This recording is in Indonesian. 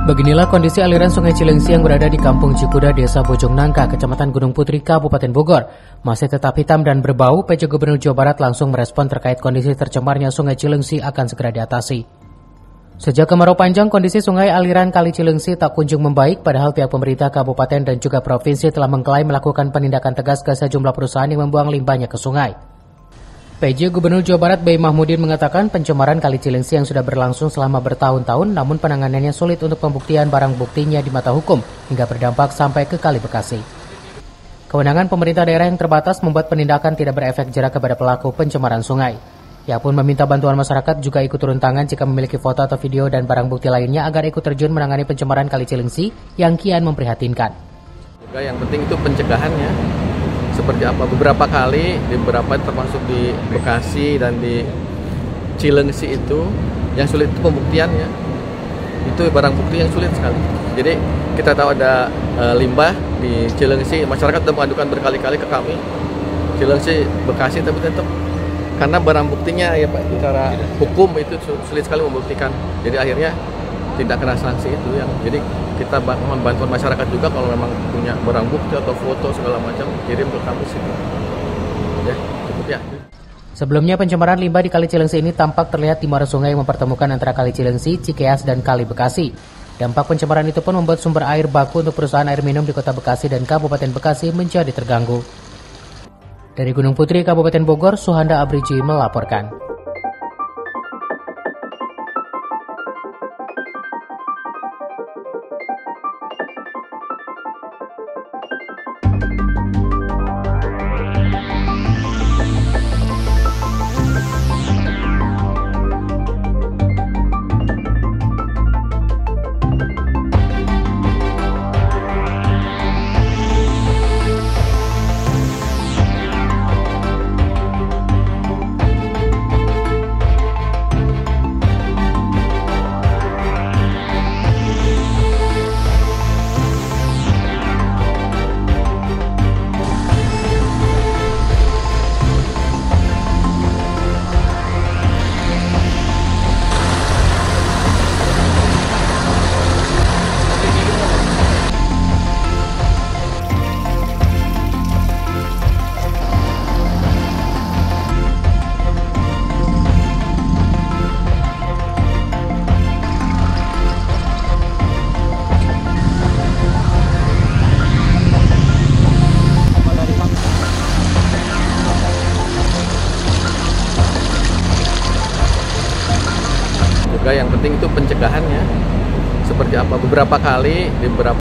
Beginilah kondisi aliran Sungai Cilengsi yang berada di Kampung Cikuda, Desa Bojong Nangka, Kecamatan Gunung Putri, Kabupaten Bogor. Masih tetap hitam dan berbau, PJ Gubernur Jawa Barat langsung merespon terkait kondisi tercemarnya Sungai Cilengsi akan segera diatasi. Sejak kemarau panjang, kondisi sungai aliran Kali Cilengsi tak kunjung membaik, padahal pihak pemerintah kabupaten dan juga provinsi telah mengklaim melakukan penindakan tegas ke sejumlah perusahaan yang membuang limbahnya ke sungai. PJ Gubernur Jawa Barat B. Mahmudin mengatakan pencemaran Kali Cilengsi yang sudah berlangsung selama bertahun-tahun, namun penanganannya sulit untuk pembuktian barang buktinya di mata hukum hingga berdampak sampai ke Kali Bekasi. Kewenangan pemerintah daerah yang terbatas membuat penindakan tidak berefek jera kepada pelaku pencemaran sungai. Ia pun meminta bantuan masyarakat juga ikut turun tangan jika memiliki foto atau video dan barang bukti lainnya agar ikut terjun menangani pencemaran Kali Cilengsi yang kian memprihatinkan. Juga yang penting itu pencegahannya. Seperti apa, beberapa kali di beberapa termasuk di Bekasi dan di Cilengsi itu yang sulit itu pembuktiannya, itu barang bukti yang sulit sekali. Jadi kita tahu ada limbah di Cilengsi, masyarakat sudah mengadukan berkali-kali ke kami Cilengsi, Bekasi, tapi tetap karena barang buktinya ya Pak, secara hukum itu sulit sekali membuktikan. Jadi akhirnya tidak kena sanksi itu yang. Jadi kita mohon bantuan masyarakat juga kalau memang punya barang bukti atau foto segala macam kirim ke kami sih. Ya, cukup ya. Sebelumnya pencemaran limbah di Kali Cilengsi ini tampak terlihat di muara sungai yang mempertemukan antara Kali Cilengsi, Cikeas dan Kali Bekasi. Dampak pencemaran itu pun membuat sumber air baku untuk perusahaan air minum di Kota Bekasi dan Kabupaten Bekasi menjadi terganggu. Dari Gunung Putri, Kabupaten Bogor, Suhanda Abriji melaporkan. Juga yang penting itu pencegahannya. Seperti apa, beberapa kali di beberapa